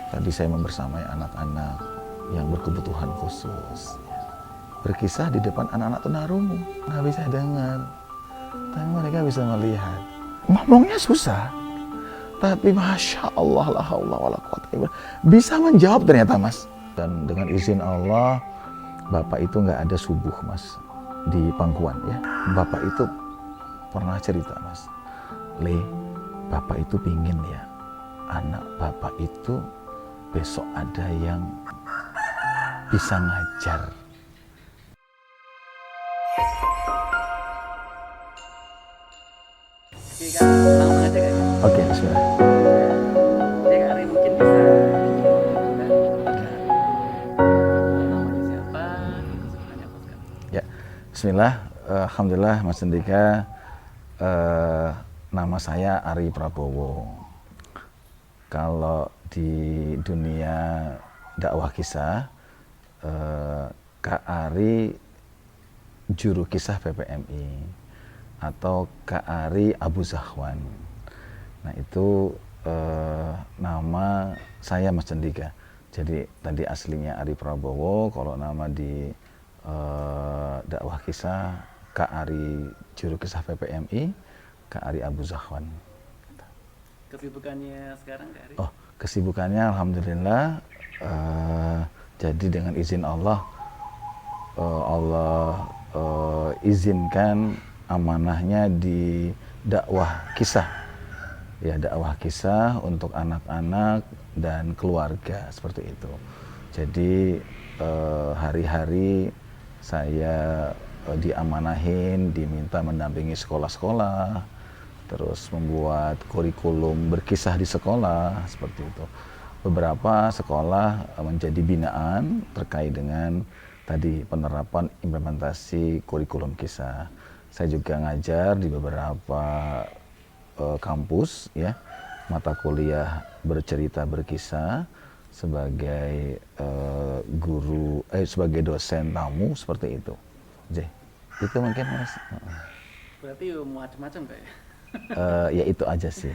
Tadi saya membersamai anak-anak yang berkebutuhan khusus. Berkisah di depan anak-anak tunarungu. Nggak bisa dengar, tapi mereka bisa melihat. Ngomongnya susah, tapi Masya Allah, la haula wala quwata illa billah, bisa menjawab ternyata Mas. Dan dengan izin Allah, Bapak itu nggak ada subuh Mas di pangkuan ya. Bapak itu pernah cerita Mas, Le, Bapak itu pingin ya, anak Bapak itu besok ada yang bisa ngajar. Oke Kak, langsung aja Kak. Oke, bismillah. Jadi Kak Ari mungkin bisa dan namanya siapa, kesibukannya apa sekarang? Ya, bismillah. Alhamdulillah Mas Andika, nama saya Ari Prabowo. Kalau di dunia dakwah kisah, Kak Ari juru kisah PPMI atau Kak Ari Abu Zahwan. Nah itu nama saya Mas Cendika. Jadi tadi aslinya Ari Prabowo, kalau nama di dakwah kisah Kak Ari juru kisah PPMI, Kak Ari Abu Zahwan. Kesibukannya sekarang Kak Ari? Oh, kesibukannya alhamdulillah, jadi dengan izin Allah, Allah izinkan amanahnya di dakwah kisah. Ya, dakwah kisah untuk anak-anak dan keluarga seperti itu. Jadi hari-hari saya diamanahin, diminta mendampingi sekolah-sekolah, terus membuat kurikulum berkisah di sekolah seperti itu. Beberapa sekolah menjadi binaan terkait dengan tadi penerapan implementasi kurikulum kisah. Saya juga ngajar di beberapa kampus ya, mata kuliah bercerita berkisah sebagai guru sebagai dosen tamu seperti itu. Jadi itu mungkin Mas. Berarti macam-macam Kak ya? Ya itu aja sih.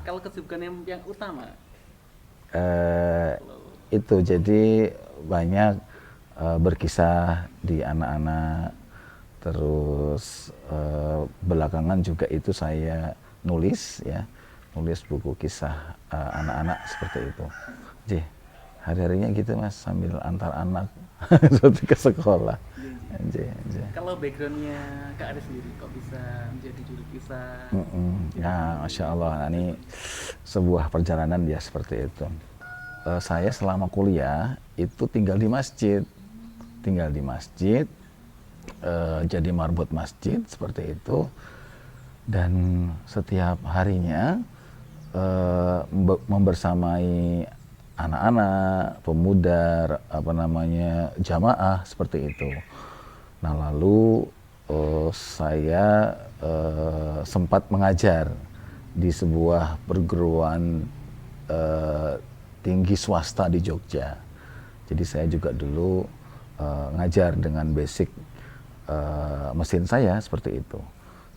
Kalau kesibukan yang utama? Itu jadi banyak berkisah di anak-anak, terus belakangan juga itu saya nulis ya, nulis buku kisah anak-anak seperti itu. Jadi hari-harinya gitu Mas, sambil antar anak seperti ke sekolah. Kalau backgroundnya Kak Ari sendiri kok bisa menjadi juru kisah? Ya, Masya Allah, ini sebuah perjalanan ya seperti itu. Saya selama kuliah itu tinggal di masjid, jadi marbot masjid seperti itu. Dan setiap harinya membersamai anak-anak, pemuda, jamaah seperti itu. Nah lalu saya sempat mengajar di sebuah perguruan tinggi swasta di Jogja. Jadi saya juga dulu ngajar dengan basic mesin saya seperti itu.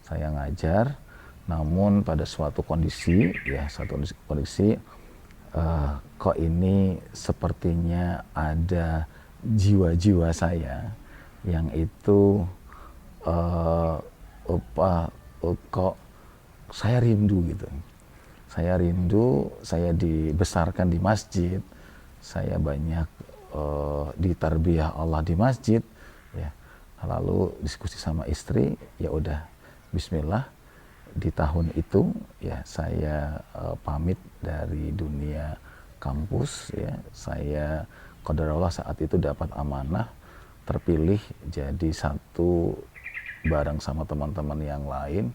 Saya ngajar, namun pada suatu kondisi kok ini sepertinya ada jiwa-jiwa saya yang itu kok saya rindu gitu. Saya rindu, saya dibesarkan di masjid, saya banyak ditarbiyah Allah di masjid, ya. Lalu diskusi sama istri, ya udah, Bismillah, di tahun itu ya saya pamit dari dunia kampus, ya. Saya qadarullah saat itu dapat amanah, terpilih jadi satu bareng sama teman-teman yang lain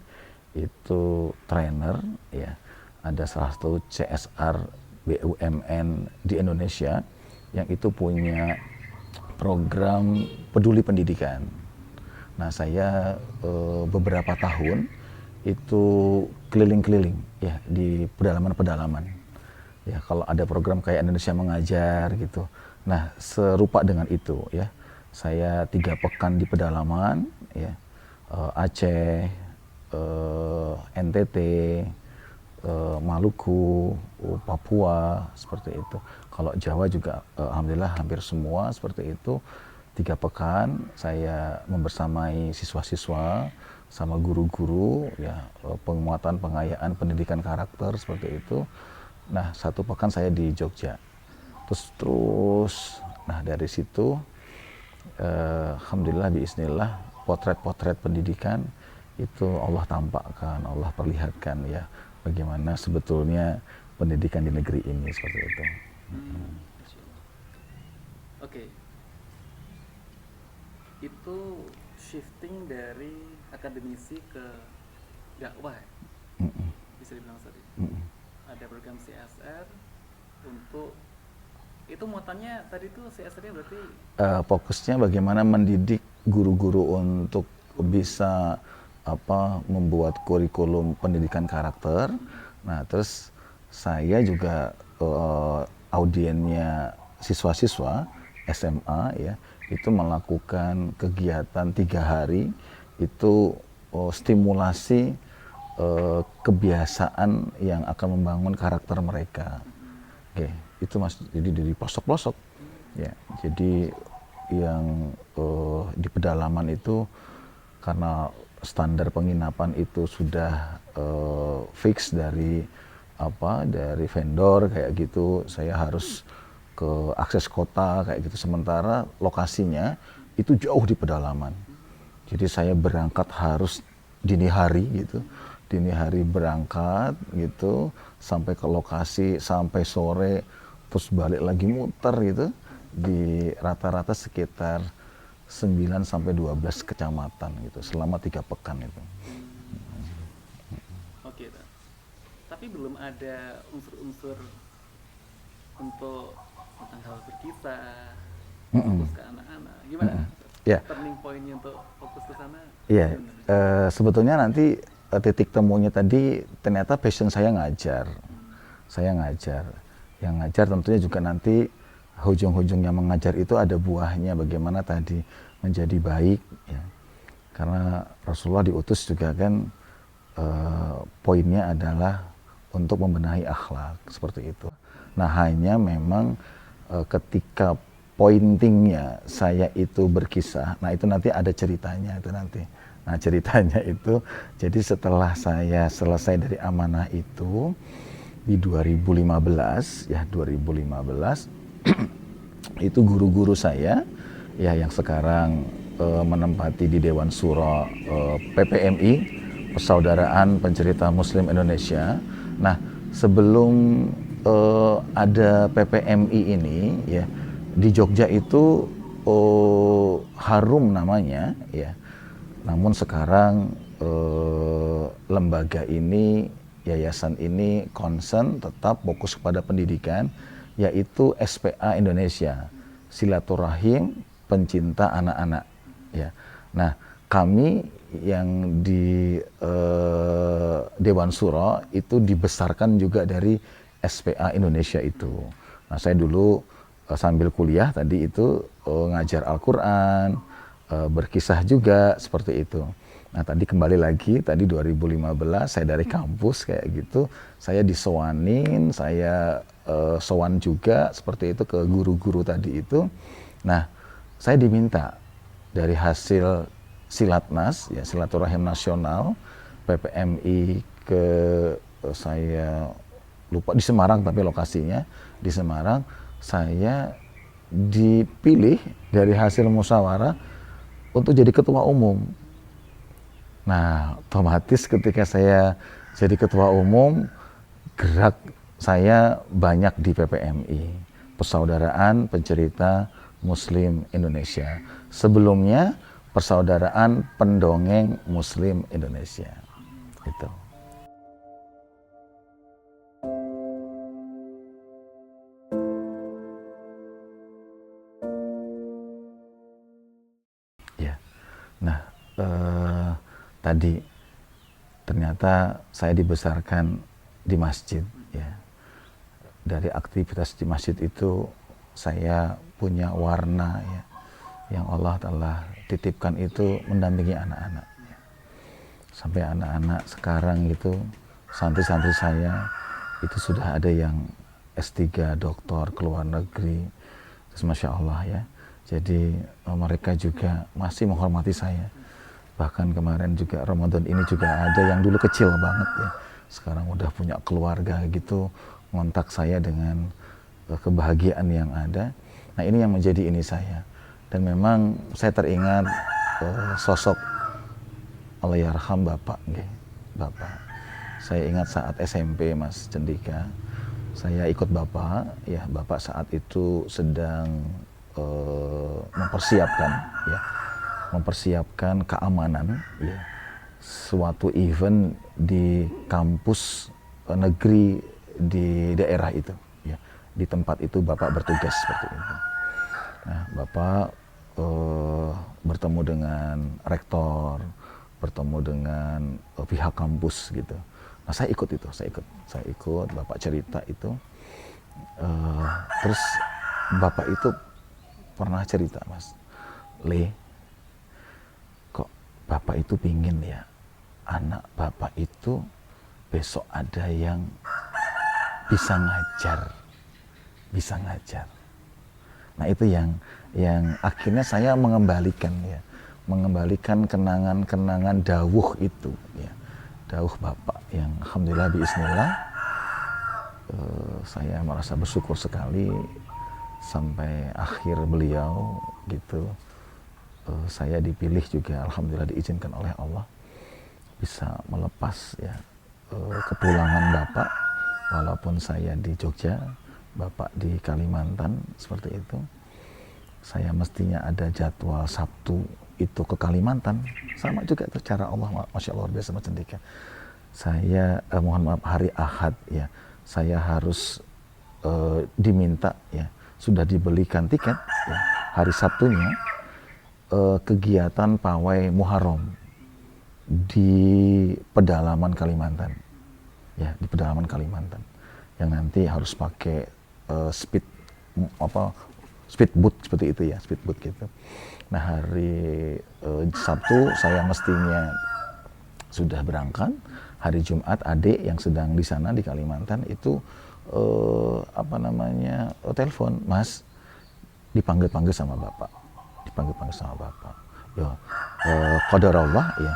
itu trainer, ya. Ada salah satu CSR BUMN di Indonesia yang itu punya program peduli pendidikan. Nah saya beberapa tahun itu keliling-keliling ya di pedalaman-pedalaman. Ya kalau ada program kayak Indonesia Mengajar gitu. Nah serupa dengan itu ya. Saya 3 pekan di pedalaman ya, Aceh, NTT, Maluku, Papua, seperti itu. Kalau Jawa juga alhamdulillah hampir semua seperti itu. 3 pekan saya membersamai siswa-siswa sama guru-guru ya, penguatan pengayaan pendidikan karakter seperti itu. Nah, 1 pekan saya di Jogja. Terus nah dari situ alhamdulillah biiznillah potret-potret pendidikan itu Allah tampakkan, Allah perlihatkan ya bagaimana sebetulnya pendidikan di negeri ini seperti itu. Oke. Itu shifting dari akademisi ke dakwah, bisa dibilang tadi. Ada program CSR untuk itu muatannya tadi tuh CSR-nya berarti fokusnya bagaimana mendidik guru-guru untuk bisa membuat kurikulum pendidikan karakter. Nah, terus saya juga audiennya siswa-siswa SMA ya, itu melakukan kegiatan 3 hari itu stimulasi kebiasaan yang akan membangun karakter mereka. Oke, itu Mas, jadi dari pelosok-pelosok ya. Jadi yang di pedalaman itu karena standar penginapan itu sudah fix dari dari vendor kayak gitu, saya harus ke akses kota kayak gitu, sementara lokasinya itu jauh di pedalaman. Jadi saya berangkat harus dini hari gitu, dini hari berangkat gitu sampai ke lokasi sampai sore, terus balik lagi muter gitu di rata-rata sekitar 9 sampai 12 kecamatan gitu selama 3 pekan itu. Oke, tapi belum ada unsur-unsur untuk tentang hal berkisah, fokus ke anak-anak. Gimana? Ya. Turning point-nya untuk fokus ke sana? Iya, sebetulnya nanti titik temunya tadi ternyata passion saya ngajar. Saya ngajar. Yang ngajar tentunya juga nanti ujung-ujungnya mengajar itu ada buahnya bagaimana tadi menjadi baik ya. Karena Rasulullah diutus juga kan poinnya adalah untuk membenahi akhlak seperti itu. Nah, hanya memang ketika pointingnya saya itu berkisah, nah itu nanti ada ceritanya itu nanti. Nah, ceritanya itu jadi setelah saya selesai dari amanah itu di 2015 ya, 2015 itu guru-guru saya ya yang sekarang menempati di Dewan Syuro PPMI, Persaudaraan Pencerita Muslim Indonesia. Nah, sebelum ada PPMI ini ya, di Jogja itu harum namanya ya. Namun sekarang lembaga ini, yayasan ini concern tetap fokus pada pendidikan, yaitu SPA Indonesia, Silaturahim Pencinta Anak-anak ya. Nah, kami yang di Dewan Syuro itu dibesarkan juga dari SPA Indonesia itu. Nah, saya dulu sambil kuliah tadi itu ngajar Al-Quran, berkisah juga seperti itu. Nah, tadi kembali lagi, tadi 2015 saya dari kampus kayak gitu, saya disowanin, saya sowan juga seperti itu ke guru-guru tadi itu. Nah, saya diminta dari hasil Silatnas, ya Silaturahim Nasional, PPMI ke saya lupa di Semarang tapi lokasinya di Semarang, saya dipilih dari hasil musyawarah untuk jadi ketua umum. Nah, otomatis ketika saya jadi ketua umum, gerak saya banyak di PPMI, Persaudaraan Pencerita Muslim Indonesia. Sebelumnya Persaudaraan Pendongeng Muslim Indonesia. Gitu. Ya. Nah, tadi ternyata saya dibesarkan di masjid ya. Dari aktivitas di masjid itu saya punya warna ya, yang Allah telah titipkan itu mendampingi anak-anak ya. Sampai anak-anak sekarang itu santri-santri saya itu sudah ada yang S3 doktor ke luar negeri. Terus Masya Allah ya. Jadi mereka juga masih menghormati saya. Bahkan kemarin juga Ramadan ini juga ada yang dulu kecil banget ya. Sekarang udah punya keluarga gitu, ngontak saya dengan kebahagiaan yang ada. Nah ini yang menjadi ini saya. Dan memang saya teringat sosok Allahyarham Bapak. Bapak. Saya ingat saat SMP Mas Cendika, saya ikut Bapak, ya Bapak saat itu sedang mempersiapkan keamanan ya suatu event di kampus negeri di daerah itu ya, di tempat itu Bapak bertugas seperti itu. Nah Bapak bertemu dengan rektor, bertemu dengan pihak kampus gitu. Nah saya ikut itu, saya ikut Bapak cerita itu. Terus Bapak itu pernah cerita Mas, kok Bapak itu pingin ya anak Bapak itu besok ada yang bisa ngajar. Nah itu yang akhirnya saya mengembalikan kenangan-kenangan dawuh itu ya, dawuh Bapak yang alhamdulillah bismillah saya merasa bersyukur sekali sampai akhir beliau gitu. Saya dipilih juga alhamdulillah diizinkan oleh Allah bisa melepas ya kepulangan Bapak, walaupun saya di Jogja, Bapak di Kalimantan seperti itu. Saya mestinya ada jadwal Sabtu itu ke Kalimantan, sama juga itu cara Allah, Masya Allah luar biasa Mas Cendika. Saya mohon maaf hari Ahad ya, saya harus diminta ya, sudah dibelikan tiket ya, hari Sabtunya kegiatan pawai Muharram di pedalaman Kalimantan ya, di pedalaman Kalimantan yang nanti harus pakai speedboat seperti itu ya, speedboat gitu. Nah hari Sabtu saya mestinya sudah berangkat, hari Jumat adik yang sedang di sana di Kalimantan itu telepon, Mas dipanggil sama Bapak, ya qadarullah ya,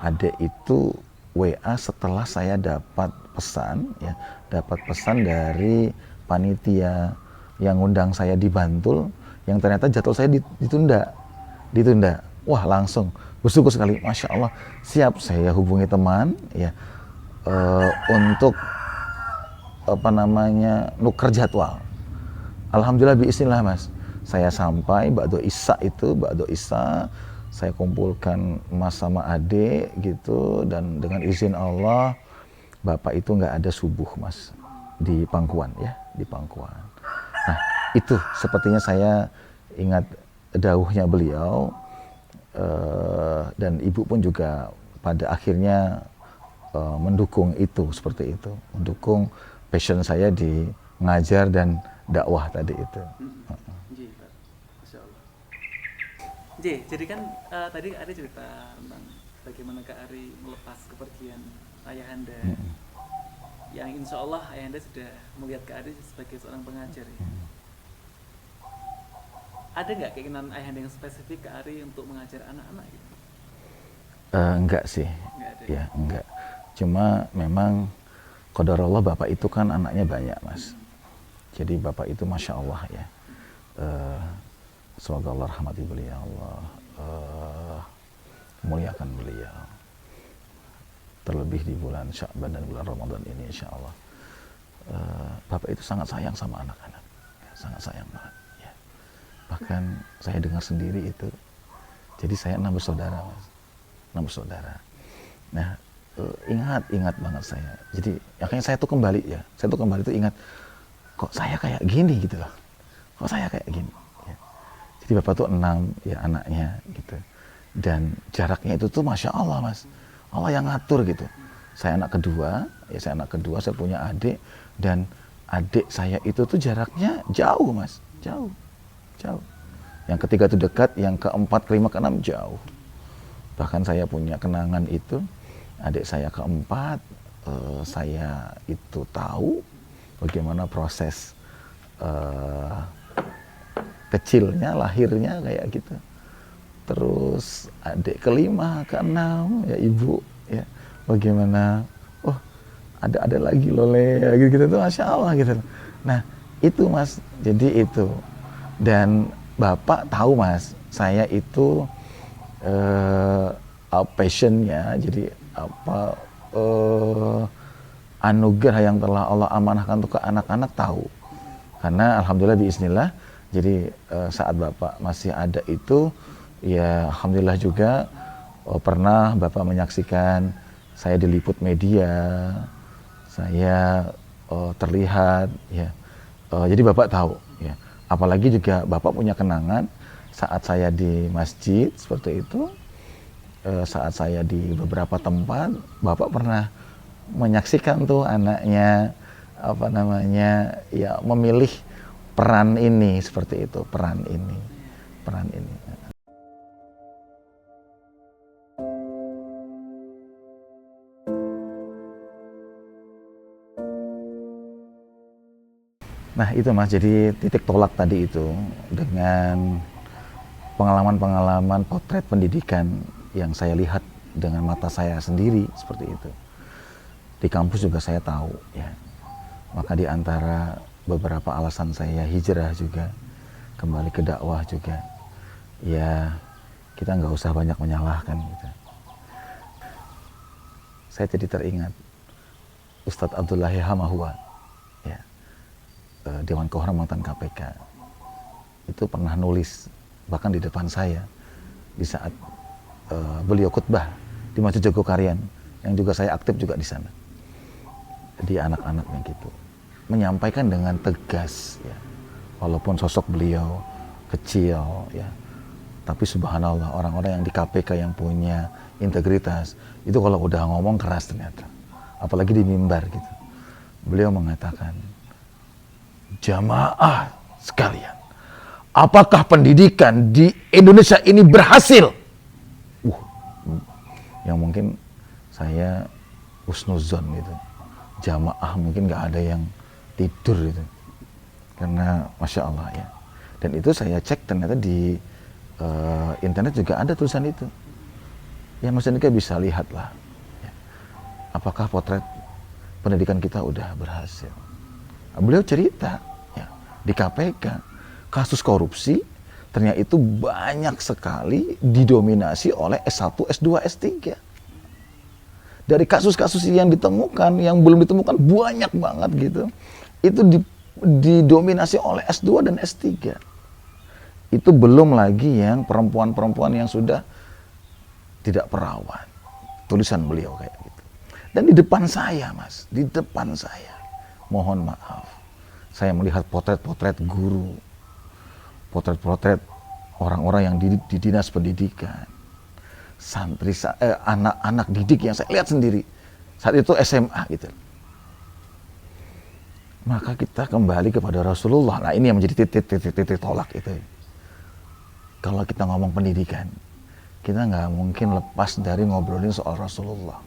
adik itu WA setelah saya dapat pesan dari panitia yang undang saya di Bantul, yang ternyata jadwal saya ditunda. Wah langsung bersyukur sekali, Masya Allah, siap saya hubungi teman ya untuk nuker jadwal. Alhamdulillah biiznillah Mas, saya sampai Ba'do Isya saya kumpulkan Mas sama adik gitu, dan dengan izin Allah Bapak itu nggak ada subuh Mas di Pangkuan ya, di Pangkuan. Nah itu sepertinya saya ingat dawuhnya beliau, dan ibu pun juga pada akhirnya mendukung itu, seperti itu, mendukung passion saya di ngajar dan dakwah tadi itu. Jadi kan tadi ada cerita tentang bagaimana Kak Ari melepas kepergian ayahanda, yang insya Allah ayahanda sudah melihat Kak Ari sebagai seorang pengajar ya. Ada nggak keinginan ayahanda yang spesifik Kak Ari untuk mengajar anak-anak gitu? Enggak sih, ya enggak. Cuma memang qadarullah Bapak itu kan anaknya banyak Mas. Jadi Bapak itu Masya Allah ya. Semoga Allah rahmati beliau, Allah muliakan beliau. Terlebih di bulan Sya'ban dan bulan Ramadan ini insya Allah. Bapak itu sangat sayang sama anak-anak, ya, sangat sayang banget. Ya. Bahkan saya dengar sendiri itu. Jadi saya 6 bersaudara Mas. 6 bersaudara. Nah ingat banget saya. Jadi akhirnya saya tuh kembali tuh ingat, kok saya kayak gini gitu loh. Kok saya kayak gini. Ya. Jadi Bapak tuh 6 ya anaknya gitu. Dan jaraknya itu tuh Masya Allah Mas. Allah yang ngatur gitu. Saya anak kedua, saya punya adik, dan adik saya itu tuh jaraknya jauh Mas. Jauh. Yang ketiga tuh dekat, yang keempat, kelima, keenam jauh. Bahkan saya punya kenangan itu, adik saya keempat saya itu tahu bagaimana proses kecilnya, lahirnya kayak gitu. Terus adik kelima, keenam, ya ibu, ya bagaimana, oh ada lagi lole, ya, gitu tuh, masya Allah gitu. Nah itu Mas, jadi itu. Dan Bapak tahu Mas, saya itu passionnya, jadi apa anugerah yang telah Allah amanahkan untuk ke anak-anak tahu. Karena alhamdulillah biiznillah, jadi saat Bapak masih ada itu, ya alhamdulillah juga pernah Bapak menyaksikan saya diliput media, saya terlihat, ya. Jadi Bapak tahu, ya. Apalagi juga Bapak punya kenangan saat saya di masjid seperti itu, saat saya di beberapa tempat, Bapak pernah menyaksikan tuh anaknya apa namanya, ya memilih peran ini seperti itu, peran ini. Nah itu Mas, jadi titik tolak tadi itu dengan pengalaman-pengalaman potret pendidikan yang saya lihat dengan mata saya sendiri seperti itu. Di kampus juga saya tahu, ya. Maka di antara beberapa alasan saya hijrah juga, kembali ke dakwah juga, ya kita nggak usah banyak menyalahkan gitu. Saya jadi teringat Ustadz Abdullahi Hamahua, ya, Dewan Kehormatan KPK, itu pernah nulis bahkan di depan saya di saat beliau khutbah di Masjid Jogokarian, yang juga saya aktif juga di sana, di anak-anaknya gitu, menyampaikan dengan tegas, ya, walaupun sosok beliau kecil, ya, tapi subhanallah orang-orang yang di KPK yang punya integritas itu kalau udah ngomong keras ternyata, apalagi di mimbar gitu. Beliau mengatakan, jamaah sekalian, apakah pendidikan di Indonesia ini berhasil? Yang mungkin saya husnuzon gitu, jamaah mungkin nggak ada yang tidur gitu, karena masya Allah, ya. Dan itu saya cek ternyata di internet juga ada tulisan itu, ya maksudnya bisa lihat lah, ya, apakah potret pendidikan kita udah berhasil. Beliau cerita, ya, di KPK kasus korupsi ternyata itu banyak sekali didominasi oleh S1, S2, S3. Dari kasus-kasus yang ditemukan, yang belum ditemukan banyak banget gitu, itu didominasi oleh S2 dan S3. Itu belum lagi yang perempuan-perempuan yang sudah tidak perawan. Tulisan beliau kayak gitu. Dan di depan saya Mas, di depan saya, mohon maaf, saya melihat potret-potret guru, potret-potret orang-orang yang di dinas pendidikan, santri, anak-anak didik yang saya lihat sendiri saat itu SMA gitu. Maka kita kembali kepada Rasulullah. Nah ini yang menjadi titik tolak itu. Kalau kita ngomong pendidikan, kita nggak mungkin lepas dari ngobrolin soal Rasulullah.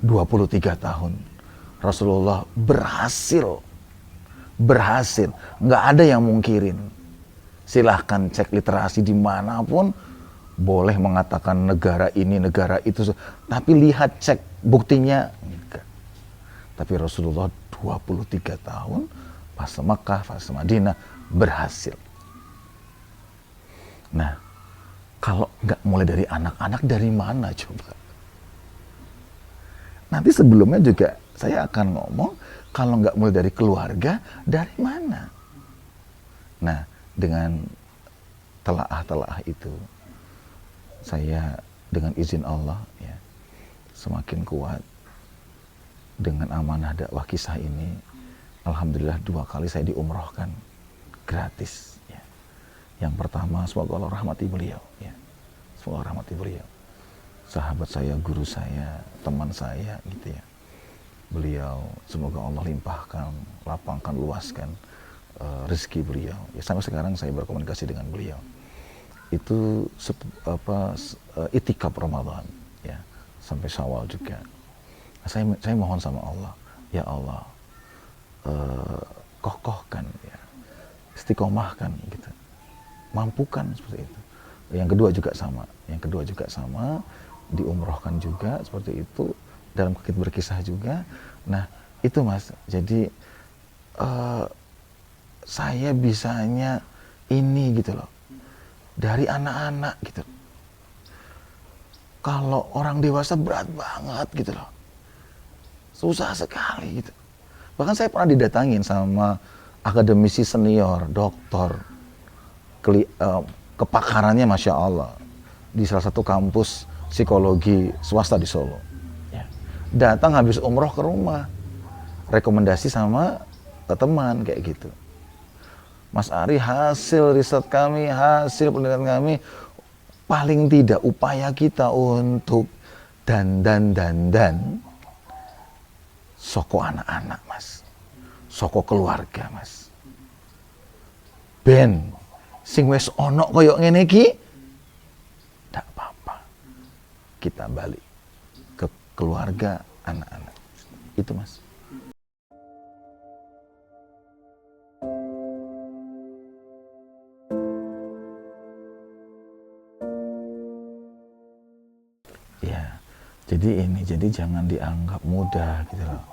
23 tahun Rasulullah berhasil, nggak ada yang mungkirin. Silahkan cek literasi dimanapun, boleh mengatakan negara ini, negara itu, tapi lihat cek buktinya, enggak. Tapi Rasulullah 23 tahun, fase Makkah, fase Madinah, berhasil. Nah, kalau nggak mulai dari anak-anak, dari mana coba? Nanti sebelumnya juga saya akan ngomong, kalau nggak mulai dari keluarga, dari mana? Nah, dengan telaah-telaah itu, saya dengan izin Allah, ya, semakin kuat dengan amanah dakwah kisah ini. Alhamdulillah 2 kali saya diumrohkan gratis, ya. Yang pertama, semoga Allah rahmati beliau, ya. Semoga Allah rahmati beliau, sahabat saya, guru saya, teman saya gitu, ya. Beliau semoga Allah limpahkan, lapangkan, luaskan rezeki beliau. Ya, sampai sekarang saya berkomunikasi dengan beliau. Itu itikaf Ramadan, ya, sampai Syawal juga. Saya mohon sama Allah, ya Allah, kokohkan, ya, istiqomahkan, gitu, mampukan seperti itu. Yang kedua juga sama, diumrohkan juga seperti itu, dalam berkisah juga. Nah itu Mas, jadi saya bisanya ini gitu loh, dari anak-anak gitu. Kalau orang dewasa berat banget gitu loh, susah sekali gitu. Bahkan saya pernah didatangin sama akademisi senior, doktor, kepakarannya Masya Allah, di salah satu kampus psikologi swasta di Solo. Ya. Datang habis umroh ke rumah, rekomendasi sama teman kayak gitu. Mas Ari, hasil riset kami, hasil penelitian kami, paling tidak upaya kita untuk dan soko anak-anak Mas, soko keluarga Mas, ben sing wis ono koyok ngene iki ndak apa-apa, kita balik ke keluarga, anak-anak. Itu Mas. Ya, jadi jangan dianggap mudah gitu loh.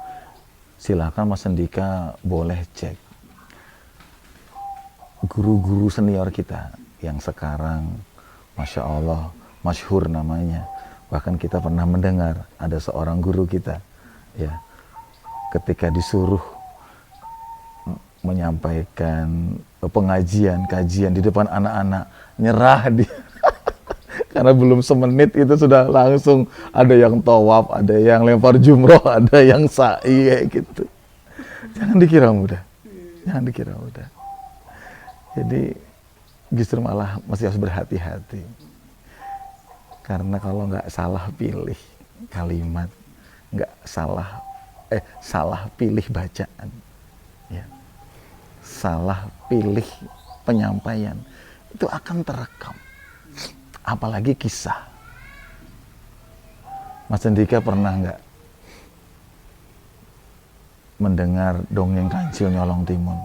Silakan Mas Andika boleh cek guru-guru senior kita yang sekarang Masya Allah masyhur namanya. Bahkan kita pernah mendengar ada seorang guru kita, ya, ketika disuruh menyampaikan kajian di depan anak-anak, nyerah dia. Karena belum semenit itu sudah langsung ada yang tawaf, ada yang lempar jumroh, ada yang sa'i kayak gitu. Jangan dikira mudah. Jadi justru malah masih harus berhati-hati. Karena kalau nggak salah pilih kalimat, nggak salah pilih bacaan, ya, salah pilih penyampaian, itu akan terekam. Apalagi kisah. Mas Andika pernah nggak mendengar dongeng Kancil Nyolong Timun?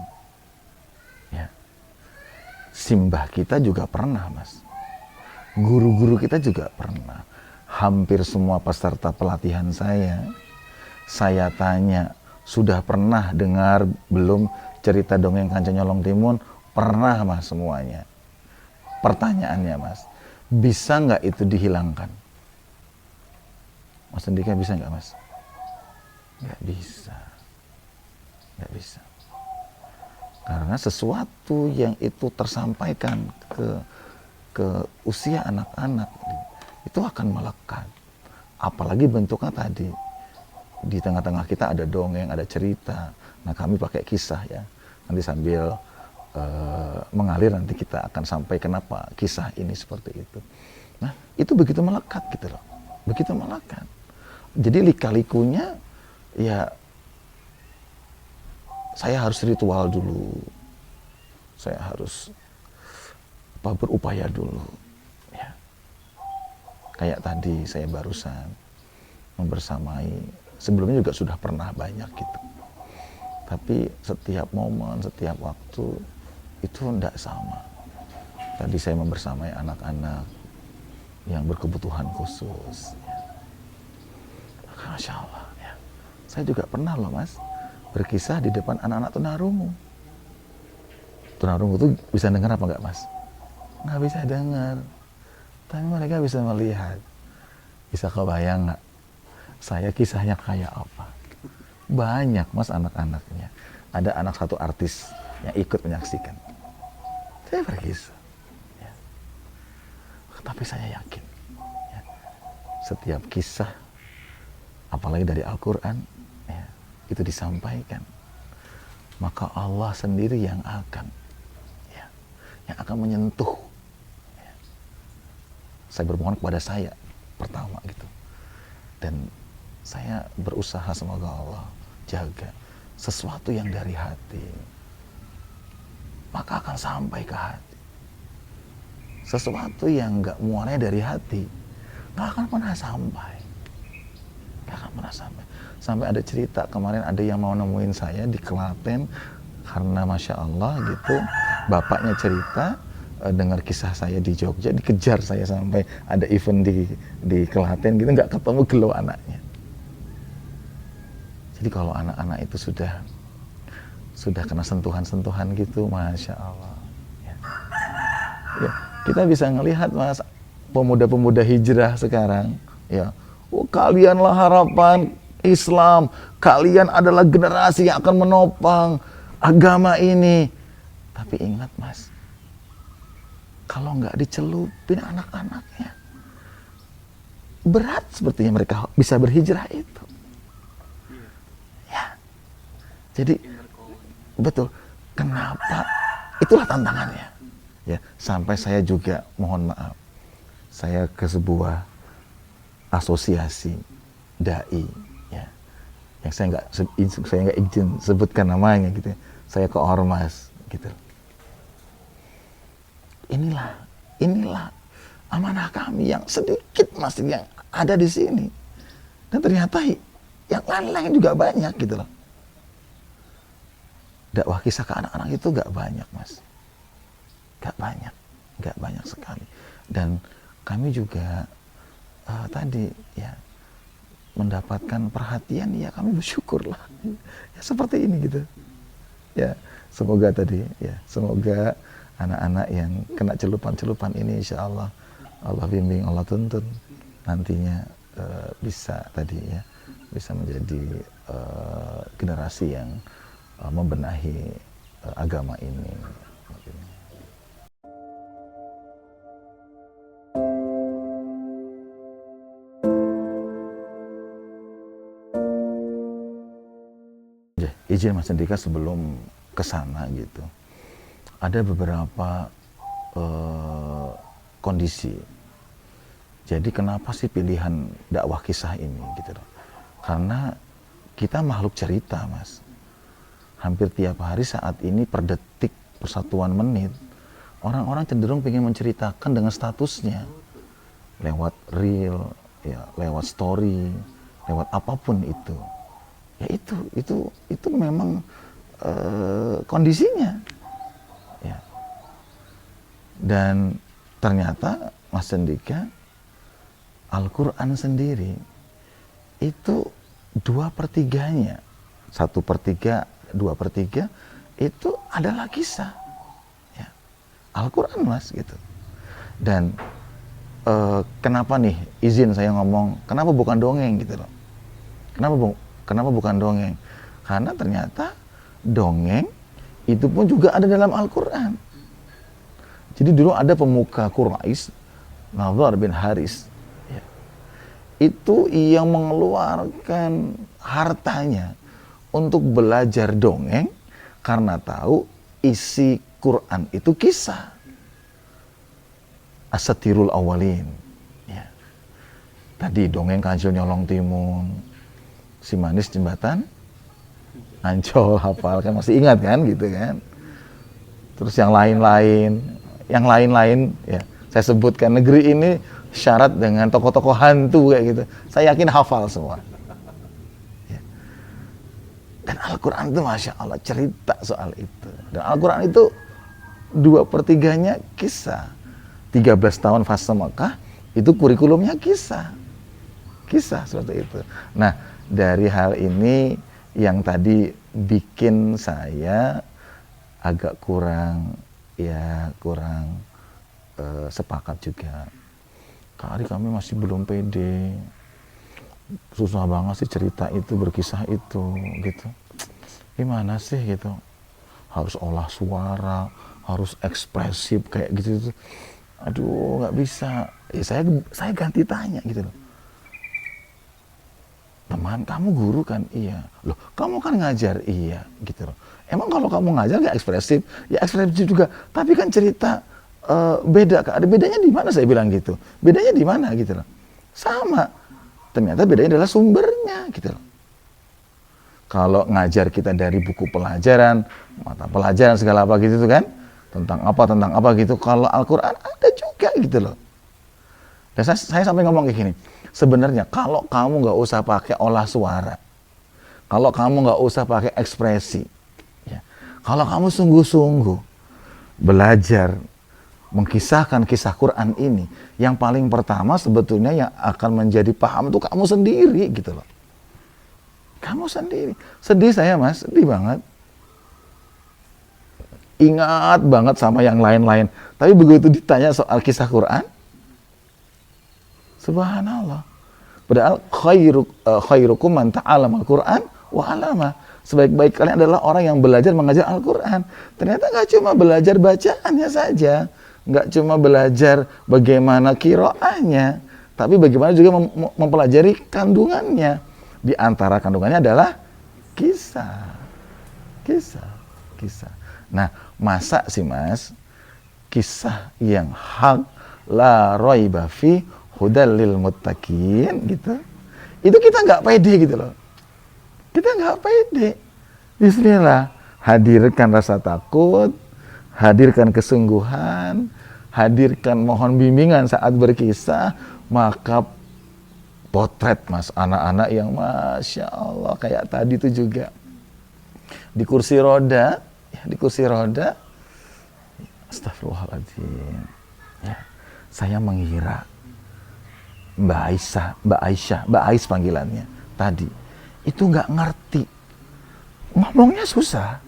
Ya. Simbah kita juga pernah Mas. Guru-guru kita juga pernah. Hampir semua peserta pelatihan saya tanya, sudah pernah dengar belum cerita dongeng Kancil Nyolong Timun? Pernah Mas semuanya. Pertanyaannya Mas, bisa nggak itu dihilangkan? Mas Andika bisa nggak Mas? Nggak bisa. Karena sesuatu yang itu tersampaikan ke usia anak-anak itu akan melekat. Apalagi bentuknya tadi, di tengah-tengah kita ada dongeng, ada cerita. Nah kami pakai kisah ya, nanti sambil mengalir nanti kita akan sampai kenapa kisah ini seperti itu. Nah itu begitu melekat gitu loh, begitu melekat. Jadi lika-likunya ya saya harus ritual dulu, saya harus berupaya dulu, ya. Kayak tadi saya barusan membersamai, sebelumnya juga sudah pernah banyak gitu. Tapi setiap momen, setiap waktu itu tidak sama. Tadi saya membersamai anak-anak yang berkebutuhan khusus. Ya. Masya Allah. Ya. Saya juga pernah loh Mas, berkisah di depan anak-anak tunarungu. Tunarungu itu bisa dengar apa enggak Mas? Nggak bisa dengar. Tapi mereka bisa melihat. Bisa kebayang nggak? Saya kisahnya kayak apa? Banyak Mas anak-anaknya. Ada anak satu artis yang ikut menyaksikan. Saya berkisah. Ya. Tapi saya yakin, ya, setiap kisah, apalagi dari Al-Quran, ya, itu disampaikan, maka Allah sendiri yang akan menyentuh. Ya. Saya bermohon kepada saya pertama gitu. Dan saya berusaha semoga Allah jaga sesuatu yang dari hati, maka akan sampai ke hati. Sesuatu yang nggak muaranya dari hati, nggak akan pernah sampai. Nggak akan pernah sampai. Sampai ada cerita kemarin ada yang mau nemuin saya di Klaten karena Masya Allah gitu, bapaknya cerita dengar kisah saya di Jogja, dikejar saya sampai ada event di Klaten gitu, nggak ketemu gelo anaknya. Jadi kalau anak-anak itu sudah kena sentuhan-sentuhan gitu, Masya Allah. Ya, kita bisa ngelihat Mas, pemuda-pemuda hijrah sekarang, ya, oh, kalianlah harapan Islam, kalian adalah generasi yang akan menopang agama ini. Tapi ingat Mas, kalau nggak dicelupin anak-anaknya, berat sepertinya mereka bisa berhijrah itu. Ya, jadi betul. Kenapa? Itulah tantangannya. Ya, sampai saya juga mohon maaf, saya ke sebuah asosiasi dai, ya, yang saya nggak izin sebutkan namanya gitu. Saya ke ormas gitu. Inilah amanah kami yang sedikit masih yang ada di sini, dan ternyata yang lain-lain juga banyak gitu loh. Dakwah kisah ke anak-anak itu gak banyak Mas, gak banyak sekali. Dan kami juga tadi ya mendapatkan perhatian, ya kami bersyukurlah ya, seperti ini gitu ya. Semoga tadi ya, semoga anak-anak yang kena celupan-celupan ini insya Allah Allah bimbing, Allah tuntun nantinya bisa tadi ya, bisa menjadi generasi yang membenahi agama ini. Izin Mas Andika sebelum kesana gitu, ada beberapa kondisi. Jadi kenapa sih pilihan dakwah kisah ini gitu loh? Karena kita makhluk cerita Mas. Hampir tiap hari saat ini, per detik, per satuan menit, orang-orang cenderung ingin menceritakan dengan statusnya, lewat reel, ya, lewat story, lewat apapun itu. Ya itu memang kondisinya. Ya. Dan ternyata Mas Andika, Al-Quran sendiri itu 2/3-nya, 1/3, 2/3 itu adalah kisah. Ya. Al-Quran Mas gitu. Dan kenapa nih izin saya ngomong, kenapa bukan dongeng gitu loh? Kenapa bukan dongeng? Karena ternyata dongeng itu pun juga ada dalam Al-Quran. Jadi dulu ada pemuka Quraisy, Nadhr bin Haris, ya, itu yang mengeluarkan hartanya untuk belajar dongeng karena tahu isi Quran itu kisah. Asatirul awalin. Ya. Tadi dongeng Kancil Nyolong Timun, Si Manis Jembatan Ancol, hafal kan, masih ingat kan gitu kan. Terus yang lain-lain ya, saya sebutkan. Negeri ini syarat dengan tokoh-tokoh hantu kayak gitu. Saya yakin hafal semua. Ya. Dan Al-Quran itu Masya Allah cerita soal itu. Dan Al-Quran itu 2/3-nya kisah. 13 tahun fase Mekah itu kurikulumnya kisah seperti itu. Nah, dari hal ini yang tadi bikin saya agak kurang sepakat juga. Kak Ari, kami masih belum pede, susah banget sih cerita itu, berkisah itu gitu. Gimana sih gitu, harus olah suara, harus ekspresif kayak gitu. Aduh, nggak bisa. Saya ganti tanya gitu loh. Teman, kamu guru kan? Iya. Loh, kamu kan ngajar? Iya, gitu loh. Emang kalau kamu ngajar nggak ekspresif? Ya ekspresif juga. Tapi kan cerita beda. Ada bedanya di mana? Saya bilang gitu. Bedanya di mana gitu loh. Sama. Ternyata bedanya adalah sumbernya gitu loh. Kalau ngajar kita dari buku pelajaran, mata pelajaran segala apa gitu kan, tentang apa gitu. Kalau Al-Quran ada juga gitu loh. Dan saya sampai ngomong kayak gini, sebenarnya kalau kamu nggak usah pakai olah suara, Kalau kamu nggak usah pakai ekspresi, ya. Kalau kamu sungguh-sungguh belajar mengkisahkan kisah Quran ini, yang paling pertama sebetulnya yang akan menjadi paham itu kamu sendiri gitu loh. Kamu sendiri. Sedih saya mas, sedih banget. Ingat banget sama yang lain-lain. Tapi begitu ditanya soal kisah Quran, subhanallah. Padahal khairukum man ta'allama al-Quran wa 'allama. Sebaik-baik kalian adalah orang yang belajar mengajar Al-Quran. Ternyata nggak cuma belajar bacaannya saja, nggak cuma belajar bagaimana qiraahnya, tapi bagaimana juga mempelajari kandungannya. Di antara kandungannya adalah kisah. Nah, masa sih mas, kisah yang hak la raiba fi hudal lil muttaqin gitu, itu kita nggak pede gitu loh. Kita nggak pede. Bismillah, hadirkan rasa takut, hadirkan kesungguhan, hadirkan mohon bimbingan saat berkisah, maka potret mas anak-anak yang masya Allah kayak tadi itu juga di kursi roda, astagfirullahaladzim, ya, saya mengira Mbak Aisyah panggilannya tadi itu nggak ngerti, ngomongnya susah,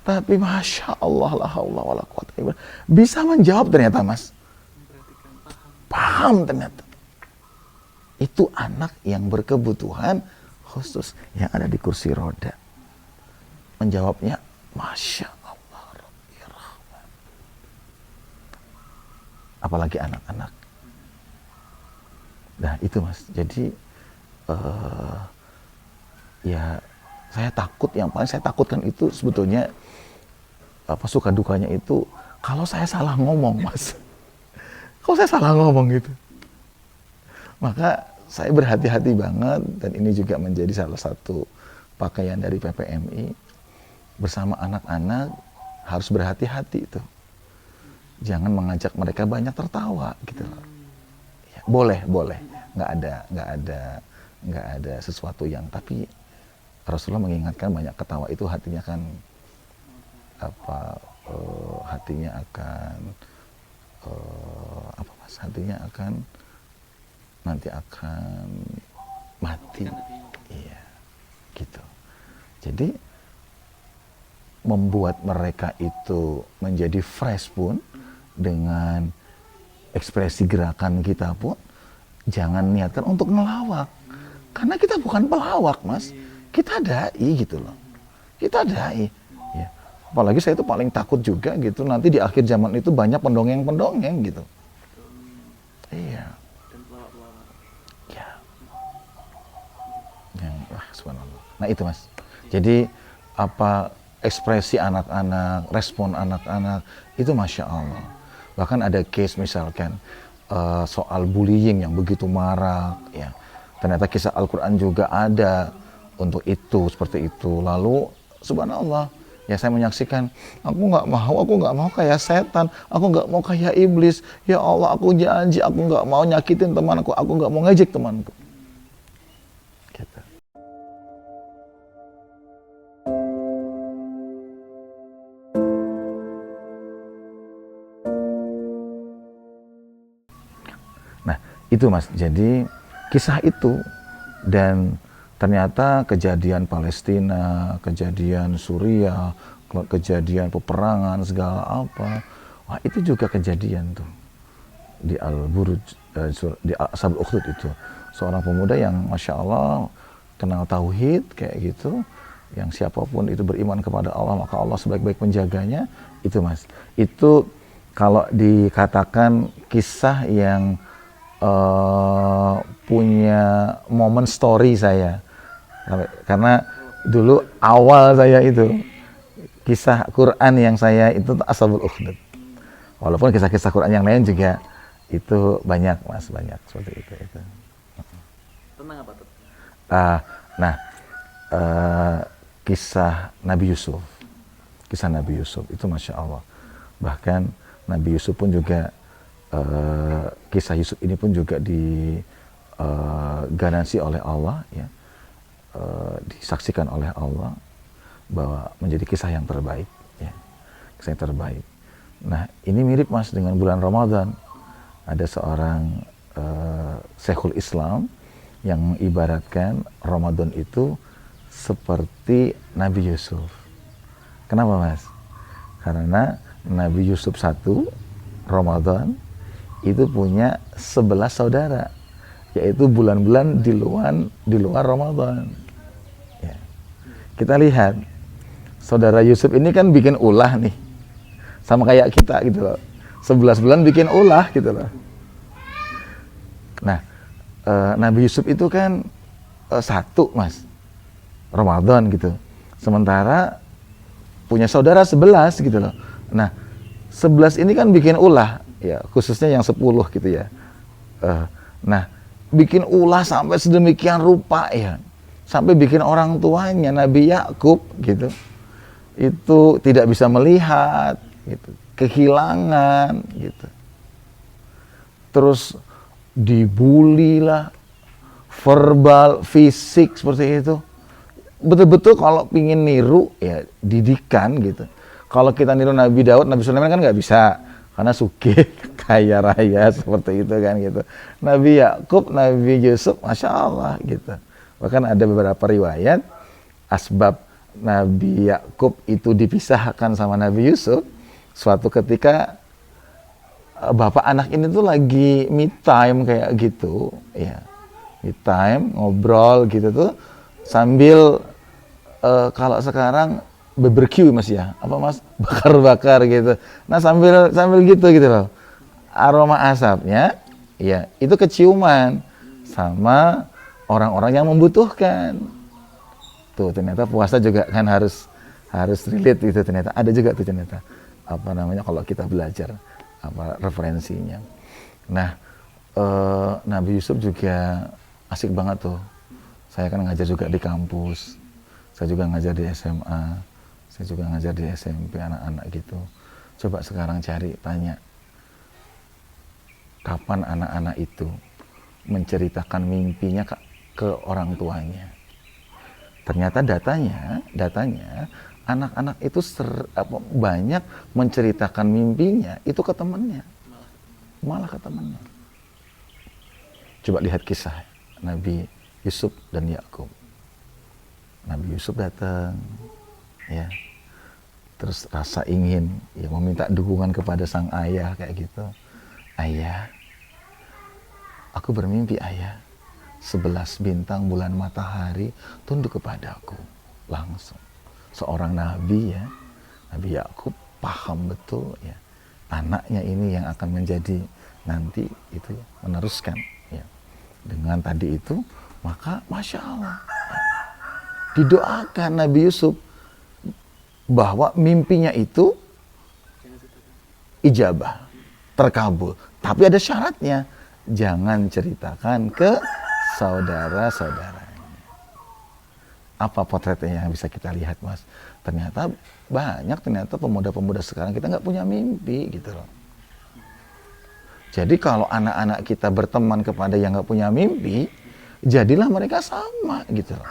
tapi masya Allah la haula wala quwwata illa billah, bisa menjawab ternyata mas, paham ternyata. Itu anak yang berkebutuhan khusus yang ada di kursi roda, menjawabnya masya Allah Rabbi Rahman. Apalagi anak-anak. Nah itu mas, jadi ya saya takut, yang paling saya takutkan itu sebetulnya suka dukanya itu kalau saya salah ngomong mas. Kalau saya salah ngomong gitu, maka saya berhati-hati banget, dan ini juga menjadi salah satu pakaian dari PPMI, bersama anak-anak harus berhati-hati itu, jangan mengajak mereka banyak tertawa gitu loh. Ya, boleh, nggak ada sesuatu yang, tapi Rasulullah mengingatkan banyak ketawa itu hatinya kan hatinya akan hatinya akan nanti akan mati. Iya, gitu. Jadi membuat mereka itu menjadi fresh pun dengan ekspresi gerakan kita pun jangan niatkan untuk melawak, karena kita bukan pelawak mas, kita dai gitu loh, kita dai ya. Apalagi saya itu paling takut juga gitu, nanti di akhir zaman itu banyak pendongeng gitu. Iya. Ya. Yang subhanallah. Nah itu mas, jadi ekspresi anak-anak, respon anak-anak itu masya Allah. Bahkan ada case misalkan soal bullying yang begitu marak, ya. Ternyata kisah Al-Quran juga ada untuk itu, seperti itu. Lalu subhanallah, ya saya menyaksikan, aku nggak mau kayak setan, aku nggak mau kayak iblis. Ya Allah, aku janji aku nggak mau nyakitin temanku, aku nggak mau ngejek temanku. Gitu. Nah, itu mas, jadi kisah itu, dan ternyata kejadian Palestina, kejadian Suriah, kejadian peperangan segala apa, wah itu juga kejadian tuh di Al-Buruj, di Ashabul Ukhdud itu, seorang pemuda yang masya Allah kenal tauhid kayak gitu, yang siapapun itu beriman kepada Allah maka Allah sebaik-baik menjaganya. Itu mas, itu kalau dikatakan kisah yang punya momen story saya, karena dulu awal saya itu kisah Quran yang saya itu Ashabul Ukhdud, walaupun kisah-kisah Quran yang lain juga itu banyak mas, banyak seperti itu. Tentang apa tuh? Kisah Nabi Yusuf, itu masya Allah. Bahkan Nabi Yusuf pun juga kisah Yusuf ini pun juga digaransi oleh Allah, ya. disaksikan oleh Allah bahwa menjadi kisah yang terbaik, ya, kisah yang terbaik. Nah, ini mirip Mas dengan bulan Ramadan. Ada seorang Syekhul Islam yang mengibaratkan Ramadan itu seperti Nabi Yusuf. Kenapa Mas? Karena Nabi Yusuf satu Ramadan itu punya 11 saudara, yaitu bulan-bulan di luar Ramadan. Ya. Kita lihat saudara Yusuf ini kan bikin ulah nih, sama kayak kita gitu loh. 11 bulan bikin ulah gitu loh. Nah, Nabi Yusuf itu kan satu Mas Ramadan gitu. Sementara punya saudara 11 gitu loh. Nah, 11 ini kan bikin ulah, ya khususnya yang 10 gitu ya. Nah, bikin ulah sampai sedemikian rupa ya. Sampai bikin orang tuanya Nabi Yakub gitu. Itu tidak bisa melihat gitu. Kehilangan gitu. Terus dibully lah, verbal, fisik seperti itu. Betul-betul kalau pingin niru ya didikan gitu. Kalau kita niru Nabi Daud, Nabi Sulaiman kan nggak bisa karena sugih, kaya raya seperti itu kan gitu. Nabi Yakub, Nabi Yusuf, masya Allah gitu. Bahkan ada beberapa riwayat asbab Nabi Yakub itu dipisahkan sama Nabi Yusuf. Suatu ketika bapak anak ini tuh lagi me time kayak gitu, ya me time ngobrol gitu tuh sambil kalau sekarang barbecue Mas ya, apa Mas, bakar-bakar gitu. Nah sambil gitu loh, aroma asapnya, ya itu keciuman sama orang-orang yang membutuhkan. Tuh ternyata puasa juga kan harus relate gitu, ternyata ada juga tuh ternyata apa namanya kalau kita belajar apa referensinya. Nah, Nabi Yusuf juga asik banget tuh. Saya kan ngajar juga di kampus, saya juga ngajar di SMA, saya juga ngajar di SMP anak-anak gitu. Coba sekarang tanya, kapan anak-anak itu menceritakan mimpinya ke orang tuanya? Ternyata datanya anak-anak itu banyak menceritakan mimpinya itu ke temannya, malah ke temannya. Coba lihat kisah Nabi Yusuf dan Yakub. Nabi Yusuf datang, ya, terus rasa ingin ya meminta dukungan kepada sang ayah kayak gitu. Ayah, aku bermimpi ayah, 11 bintang bulan matahari tunduk kepadaku langsung. Seorang nabi ya, Nabi Yakub paham betul ya, anaknya ini yang akan menjadi nanti itu ya, meneruskan ya. Dengan tadi itu, maka masya Allah didoakan Nabi Yusuf bahwa mimpinya itu ijabah, terkabul. Tapi ada syaratnya, jangan ceritakan ke saudara-saudara. Apa potretnya yang bisa kita lihat Mas? Ternyata banyak pemuda-pemuda sekarang kita nggak punya mimpi gitu loh. Jadi kalau anak-anak kita berteman kepada yang nggak punya mimpi, jadilah mereka sama gitu loh.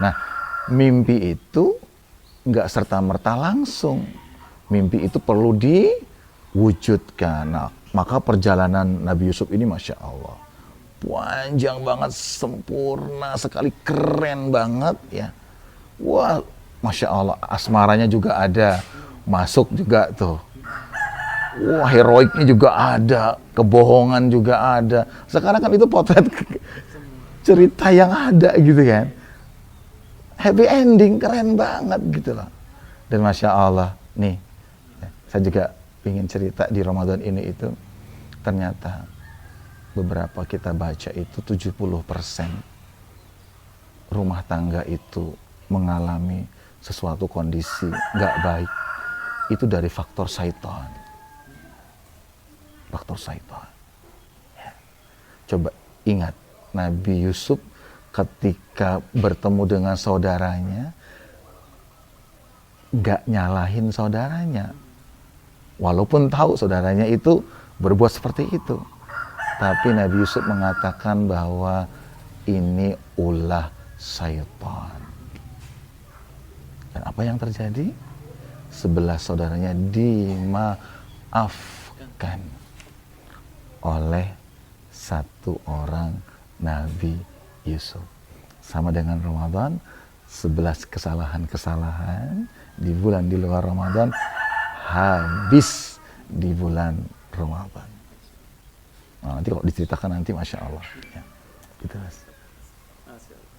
Nah, mimpi itu nggak serta-merta langsung. Mimpi itu perlu diwujudkan. Nah, maka perjalanan Nabi Yusuf ini Masya Allah panjang banget, sempurna sekali, keren banget ya. Wah, Masya Allah, asmaranya juga ada, masuk juga tuh. Wah, heroiknya juga ada, kebohongan juga ada. Sekarang kan itu potret cerita yang ada gitu kan. Happy ending, keren banget gitu loh. Dan Masya Allah, nih, saya juga ingin cerita di Ramadan ini itu, ternyata beberapa kita baca itu 70% rumah tangga itu mengalami sesuatu kondisi nggak baik. Itu dari faktor syaitan. Faktor syaitan. Ya. Coba ingat, Nabi Yusuf ketika bertemu dengan saudaranya, nggak nyalahin saudaranya. Walaupun tahu saudaranya itu berbuat seperti itu. Tapi Nabi Yusuf mengatakan bahwa ini ulah syaitan. Dan apa yang terjadi? 11 saudaranya dimaafkan oleh satu orang Nabi Yusuf. Sama dengan Ramadan, 11 kesalahan-kesalahan di luar Ramadan habis di bulan Ramadan. Nah, nanti kalau diceritakan nanti Masya Allah ya. Gitu Mas. Masya Allah.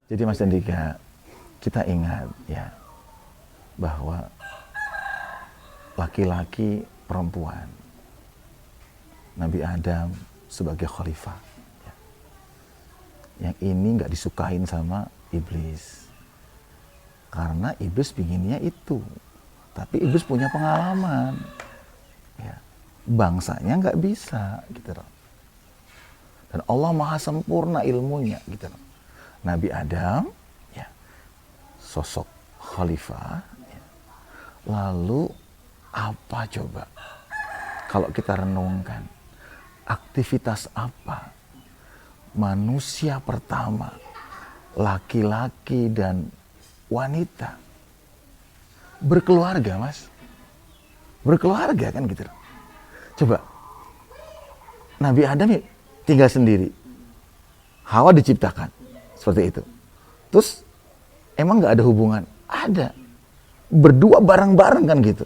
Jadi Mas Andika, kita ingat ya bahwa laki-laki, perempuan, Nabi Adam sebagai khalifah ya. Yang ini nggak disukain sama iblis karena iblis pinginnya itu, tapi iblis punya pengalaman ya. Bangsanya nggak bisa gitu loh, dan Allah maha sempurna ilmunya gitu loh. Nabi Adam ya, sosok khalifah ya. Lalu apa coba kalau kita renungkan, aktivitas apa manusia pertama, laki-laki dan wanita berkeluarga Mas, berkeluarga kan gitu. Coba Nabi Adam ya tinggal sendiri, Hawa diciptakan seperti itu, terus emang nggak ada hubungan? Ada, berdua bareng-bareng kan gitu.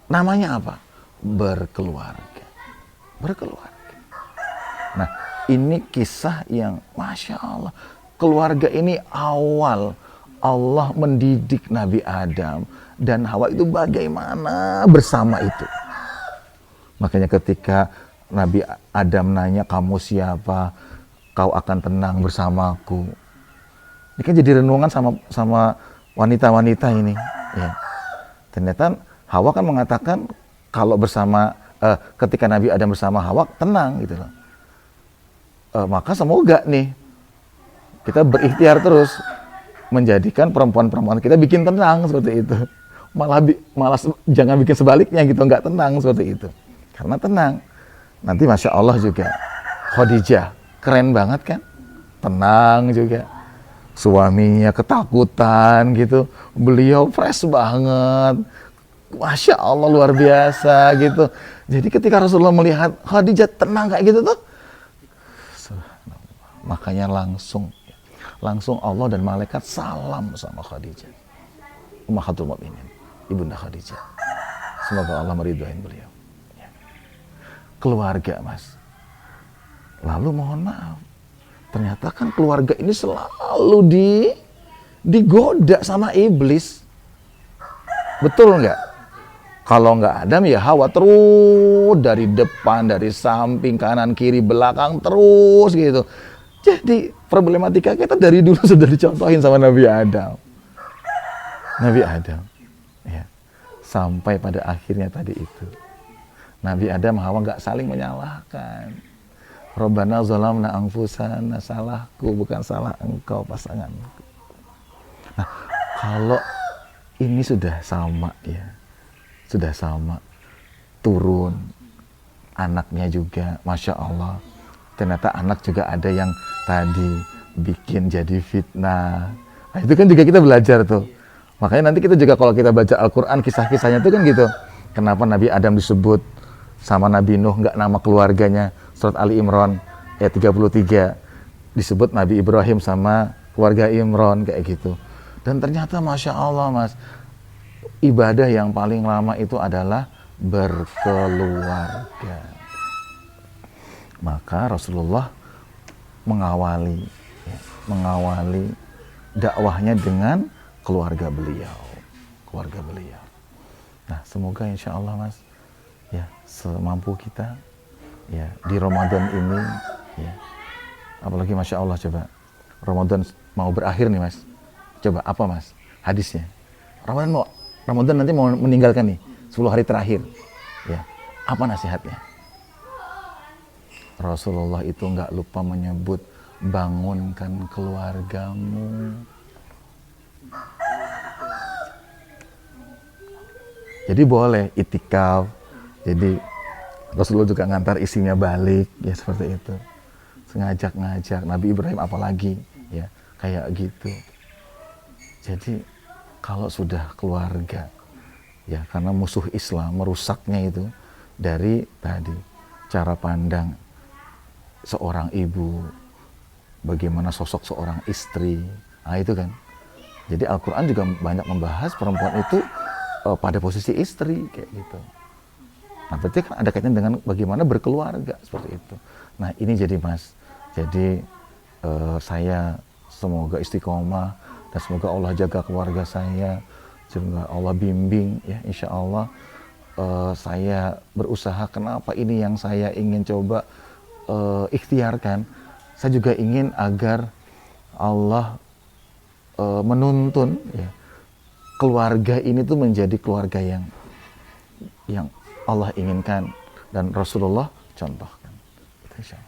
Namanya apa? Berkeluarga. Berkeluarga. Nah, ini kisah yang Masya Allah. Keluarga ini awal Allah mendidik Nabi Adam dan Hawa itu bagaimana bersama itu. Makanya ketika Nabi Adam nanya, kamu siapa? Kau akan tenang bersamaku. Ini kan jadi renungan sama wanita-wanita ini. Ya. Ternyata Hawa kan mengatakan kalau ketika Nabi Adam bersama Hawa tenang gitu loh. Maka semoga nih kita berikhtiar terus menjadikan perempuan-perempuan kita bikin tenang seperti itu. Malah jangan bikin sebaliknya gitu, nggak tenang seperti itu. Karena tenang. Nanti Masya Allah juga Khadijah keren banget kan? Tenang juga. Suaminya ketakutan gitu. Beliau fresh banget. Masya Allah luar biasa gitu. Jadi ketika Rasulullah melihat Khadijah tenang kayak gitu tuh, makanya langsung Allah dan malaikat salam sama Khadijah. Ummahatul Mukminin, Ibunda Khadijah. Semoga Allah meridhoin beliau. Ya. Keluarga Mas. Lalu mohon maaf, ternyata kan keluarga ini selalu digoda sama iblis. Betul nggak? Kalau nggak Adam ya Hawa terus dari depan, dari samping, kanan, kiri, belakang terus gitu. Jadi problematika kita dari dulu sudah dicontohin sama Nabi Adam. Nabi Adam, ya, sampai pada akhirnya tadi itu. Nabi Adam Hawa nggak saling menyalahkan. Rabbana zalamna anfusana, salahku bukan salah engkau pasanganku. Nah, kalau ini sudah sama ya, sudah sama, turun anaknya juga, Masya Allah. Ternyata anak juga ada yang tadi bikin jadi fitnah. Nah, itu kan juga kita belajar tuh. Makanya nanti kita juga kalau kita baca Al-Quran, kisah-kisahnya itu kan gitu. Kenapa Nabi Adam disebut sama Nabi Nuh nggak nama keluarganya? Surat Ali Imran ayat 33 disebut Nabi Ibrahim sama keluarga Imran kayak gitu. Dan ternyata Masya Allah Mas, ibadah yang paling lama itu adalah berkeluarga. Maka Rasulullah mengawali dakwahnya dengan keluarga beliau. Nah, semoga insya Allah Mas, ya semampu kita, ya di Ramadan ini, ya apalagi Masya Allah coba Ramadan mau berakhir nih Mas. Coba apa Mas hadisnya? Ramadan nanti mau meninggalkan nih 10 hari terakhir. Ya, apa nasihatnya? Rasulullah itu nggak lupa menyebut bangunkan keluargamu. Jadi boleh itikaf. Jadi Rasulullah juga ngantar istrinya balik, ya seperti itu. Ngajak-ngajak Nabi Ibrahim apalagi, ya kayak gitu. Jadi kalau sudah keluarga, ya karena musuh Islam merusaknya itu dari tadi cara pandang seorang ibu, bagaimana sosok seorang istri, nah itu kan. Jadi Al-Quran juga banyak membahas perempuan itu pada posisi istri kayak gitu. Nah berarti kan ada kaitan dengan bagaimana berkeluarga seperti itu. Nah ini jadi Mas, jadi saya semoga istiqomah dan semoga Allah jaga keluarga saya, semoga Allah bimbing ya insya Allah. Saya berusaha, kenapa ini yang saya ingin coba ikhtiarkan. Saya juga ingin agar Allah menuntun ya, keluarga ini tuh menjadi keluarga yang Allah inginkan dan Rasulullah contohkan. Insya Allah.